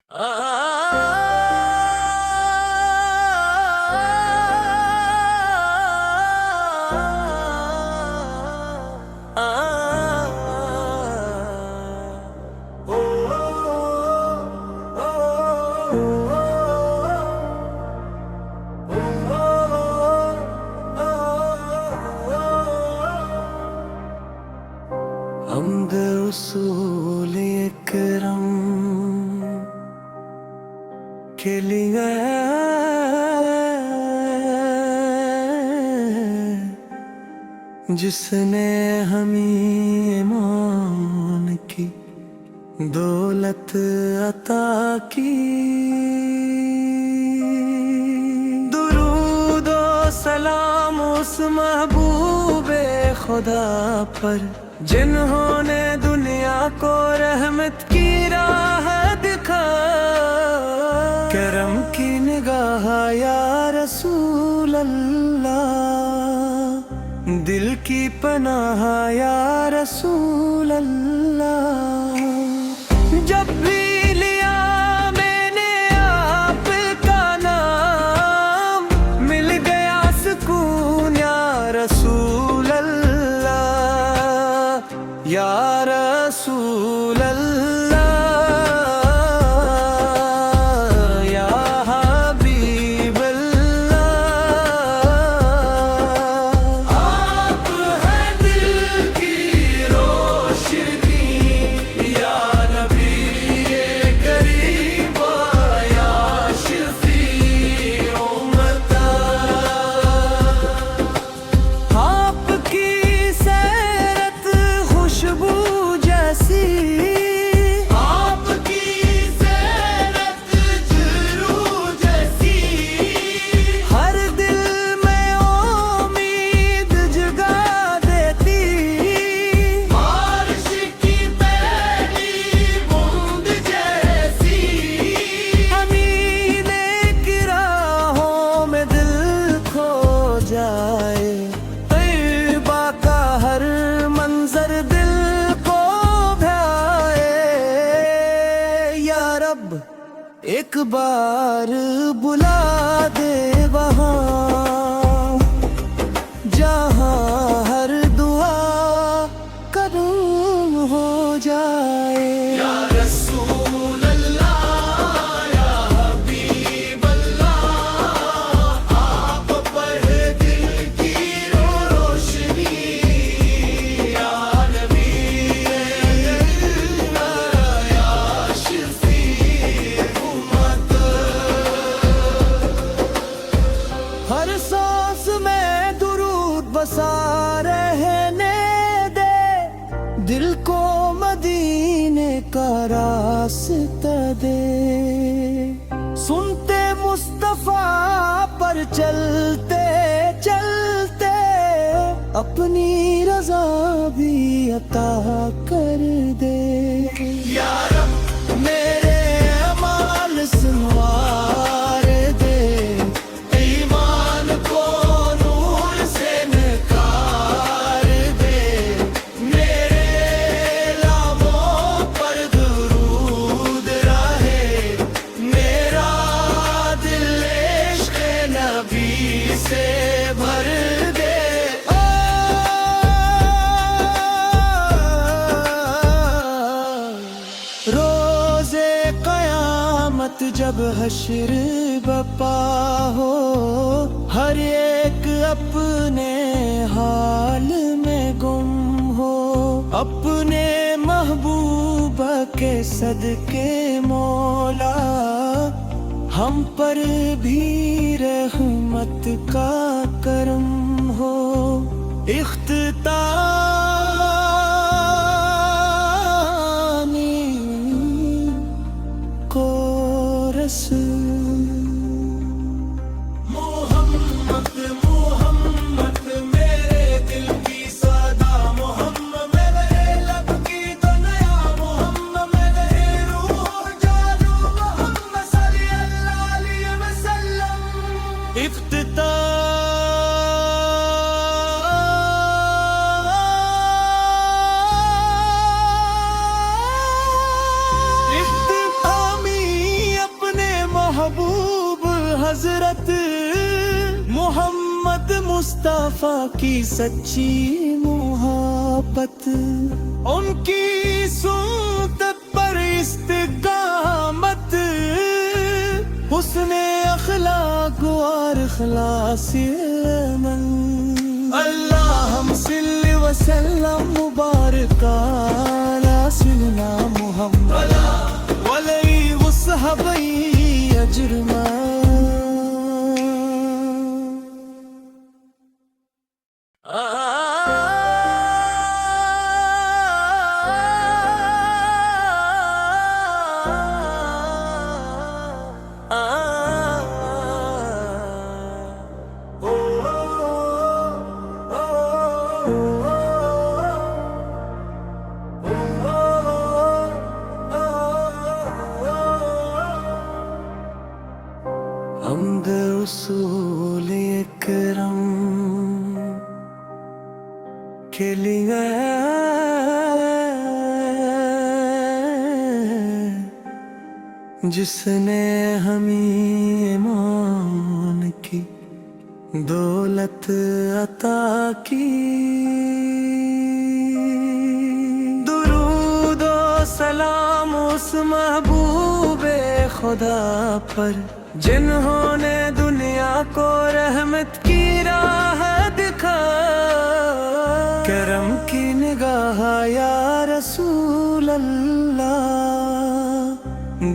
हमद उसूल करम के लिए जिसने हमें ईमान की दौलत अता की। दुरूद और सलाम उस महबूबे खुदा पर जिन्होंने दुनिया को रहमत की राह दिखा। करम की निगाह या रसूल अल्लाह, दिल की पनाह या रसूल अल्लाह। जब भी लिया मैंने आपका नाम, मिल गया सुकून या रसूल अल्लाह, या रसूल अल्लाह, या हबीब अल्लाह। आप हैं दिल की रोशनी या नबी करीम, या शफी उम्मत। आपकी सैरत खुशबू जैसी, आपकी सैरत जुरू जैसी, हर दिल में उम्मीद जगा देती। बारिश की पहली बूंद जैसी, अमीने की राहों में दिल खो जाए। तैयबा का हर मंजर दिल को भाए। या रब एक बार बुला दे वहाँ, जहाँ हर दुआ कबूल हो जाए। या रसूल अल्लाह, या हबीब अल्लाह, आप पर दिल की रोशनी या नबी, या शफी उम्मत। हर सांस में दुरूद बसा रहने दे, दिल को मदीने का रास्ता दे। सुनते मुस्तफा पर चलते चलते, अपनी रजा भी अता कर दे। या रब मेरे अमाल संवार दे, ईमान को नूर से निखार दे। मेरे लाबों पर दुरूद रहे, मेरा दिल इश्क़ नबी से भर दे। रोज़े क़यामत जब हश्र बपा हो, हर एक अपने हाल में गुम हो। अपने महबूबा के सदके मौला, हम पर भी रहमत का करम हो। इख्तितानी को रसूल मोहम्मद, मोहम्मद मेरे दिल की सदा, मोहम्मद मेरे लब की दुनिया, मोहम्मद मेरे रूह जादू, मोहम्मद सल्लल्लाहु अलैहि वसल्लम। हजरत मोहम्मद मुस्तफा की सच्ची मोहब्बत, उनकी सुन्नत पर इस्तिकामत, हुस्ने अखलाक और इखलासी अमल। अल्लाहुम्मा सल्लि व सल्लिम मुबारक अला सय्यिदिना मुहम्मद व अलैहि व सहबी अजमईन। हमद उसूल इकरम के लिए जिसने हमें ईमान की दौलत अता की। दुरूद और सलाम उस महबूबे खुदा पर जिन्होंने दुनिया को रहमत की राह दिखा। करम की निगाह या रसूल अल्लाह,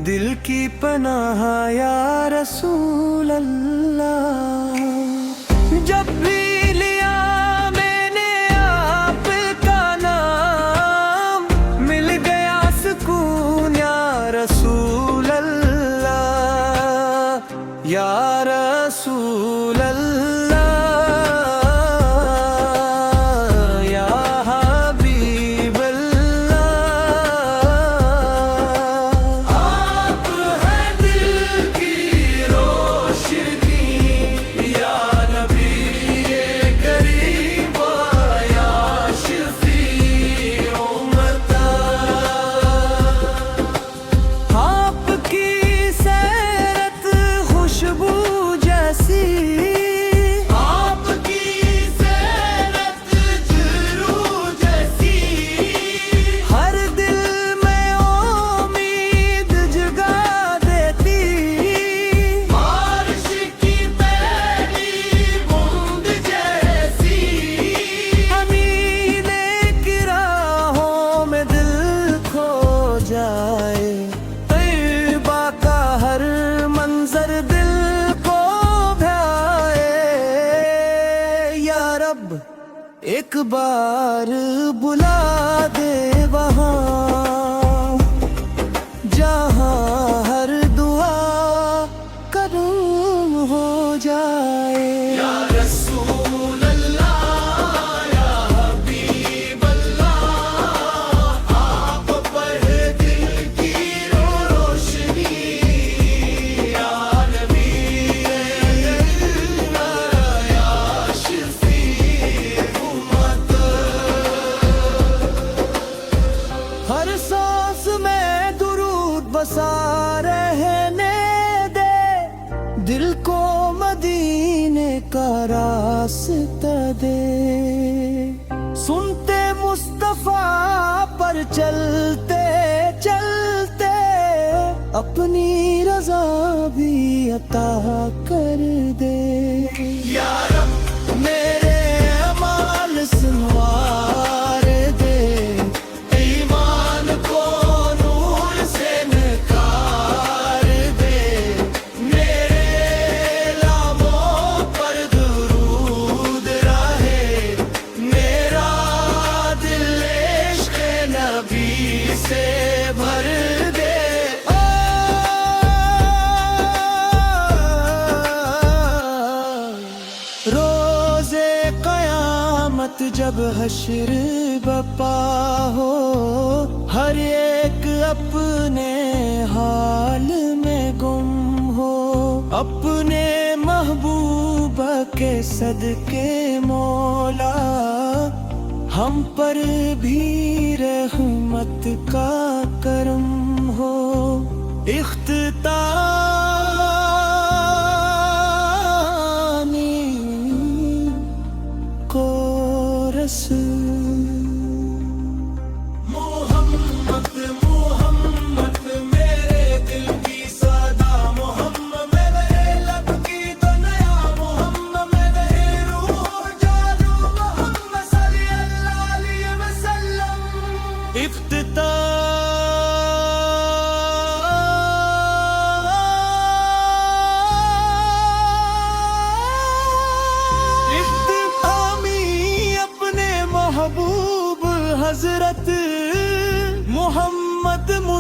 दिल की पनाह या रसूल अल्लाह। जब भी लिया मैंने आपका नाम, मिल गया सुकून या रसूल अल्लाह, या रसूल अल्लाह, या हबीब अल्लाह। आप हैं दिल की रोशनी या नबी करीम, या शफी उम्मता। आपकी सैरत खुशबू जैसी, आपकी सैरत जुरू जैसी, हर दिल में उम्मीद जगा देती। बारिश की पहली बूंद जैसी, हमीने की राहों में दिल खो जाए। तैयबा का हर मंजर दिल को भाए। या रब एक बार बुला दे वहाँ, जहाँ हर दुआ कबूल हो जाए। या रसूल अल्लाह, या हबीब अल्लाह, आप पर दिल की रोशनी या नबी अल्लाह, या शफी उम्मत। हर सांस में दुरूद बसा रहने दे, दिल को मदीने का रास्ता दे। सुनते मुस्तफा पर चलते चलते, अपनी रजा भी अता कर दे। या रब मेरे अमाल सुनवार दे, ईमान को नूर से निखार दे। मेरे लाबों पर दुरूद रहे, मेरा दिल इश्क़ नबी से भर दे। रोज़े क़यामत जब हश्र बपा हो, हर एक अपने हाल में गुम हो। अपने महबूबा के सदके मौला, हम पर भी रहमत का करम हो। इख्तिताम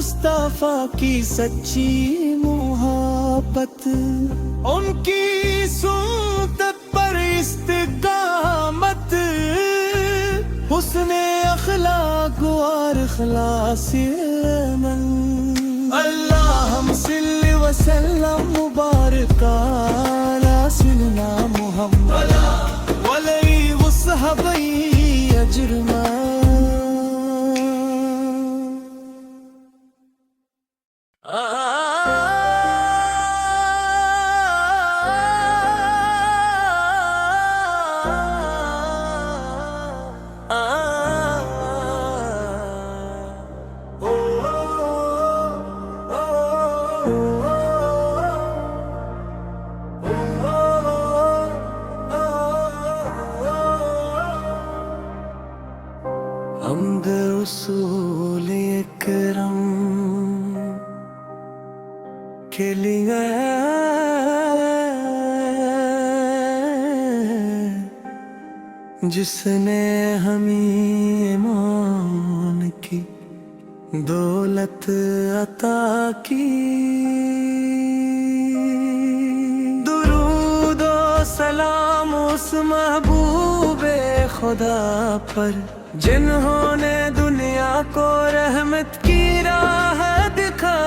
मुस्तफा की सच्ची मोहब्बत, उनकी सुन्नत पर इस्तिकामत, हुस्ने अखलाक और इखलासी अमल। अल्लाहुम्मा सल्लि व सल्लिम मुबारक अला सय्यिदिना मुहम्मद व आलिहि व सहबिही अजमईन। हमद रसूल अकरम के लिए जिसने हमें ईमान की दौलत अता की। दुरूद और सलाम उस महबूबे खुदा पर जिन्होंने दुनिया को रहमत की राह दिखा।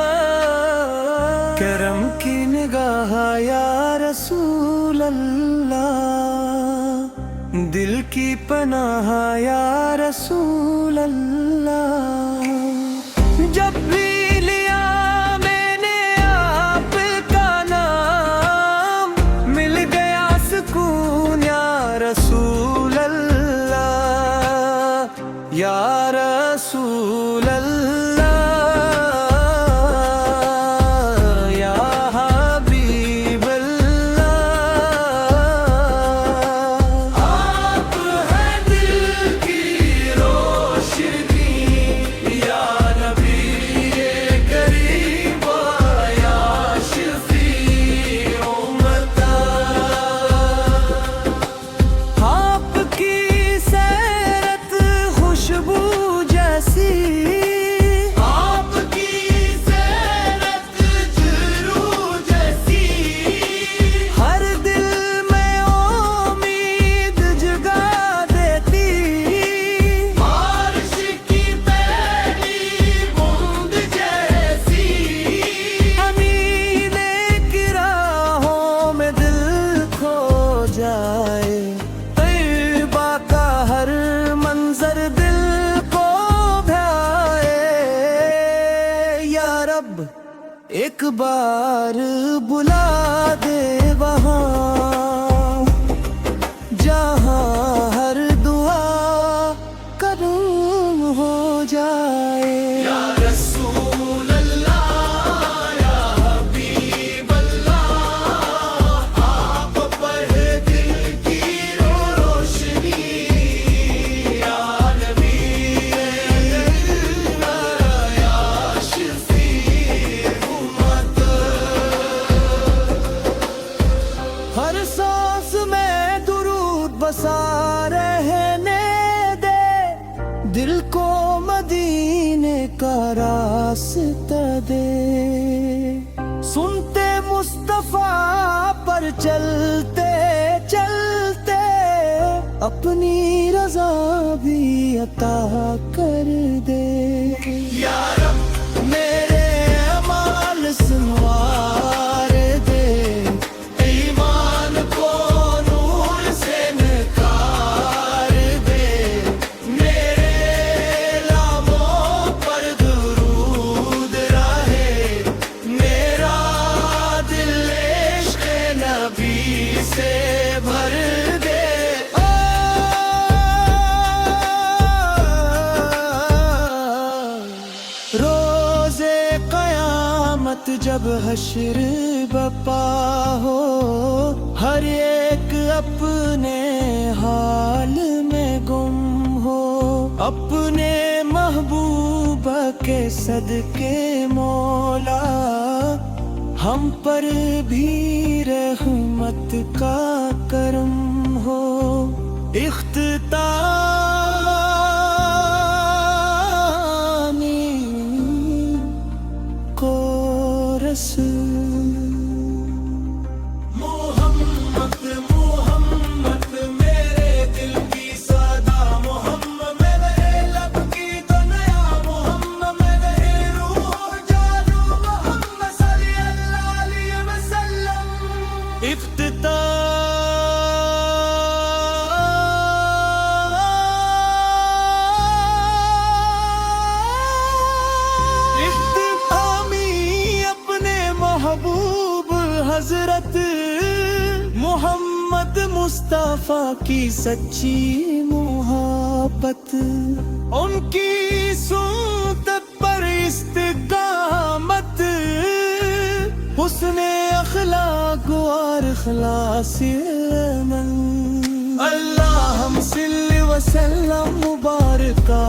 करम की निगाह या रसूल अल्लाह, दिल की पनाह या रसूल अल्लाह। जब भी लिया मैंने आपका नाम, मिल गया सुकून या रसूल अल्लाह, या रसूल अल्लाह, या हबीब अल्लाह। आप हैं दिल की रोशनी या नबी करीम, या शफी उम्मत। आपकी सैरत खुशबू जैसी, आपकी सैरत जुरू जैसी, हर दिल में उम्मीद जगा देती। बारिश की पहली बूंद जैसी, अमीने की राहों में दिल खो जाए। तैयबा का हर मंजर दिल को भाए। या रब एक बार बुला दे वहाँ, जहाँ हर दुआ कबूल हो जाए। या रसूल अल्लाह, या हबीब अल्लाह, आप पर दिल की रोशनी या नबी अल्लाह, या शफी उम्मत। हर सांस में दुरूद बसा रहने दे, दिल को मदीने का रास्ता दे। सुनते मुस्तफा पर चलते चलते, अपनी रजा भी अता कर दे। या रब मेरे अमाल संवार दे, ईमान को नूर से निखार दे। मेरे लाबों पर दुरूद रहे, मेरा दिल इश्क़ नबी से भर दे। रोज़े क़यामत जब हश्र बपा हो, हर एक अपने हाल में गुम हो। अपने महबूबा के सदके मौला, हम पर भी रहमत का करम हो। इख्तितामी इफ्तितामी अपने महबूब हजरत मोहम्मद मुस्तफा की सच्ची मोहब्बत, उनकी सुन्नत पर इस्तिकामत, हुस्ने अखलाक और इखलास अमल। अल्लाहुम्मा सल्लि व सल्लिम मुबारका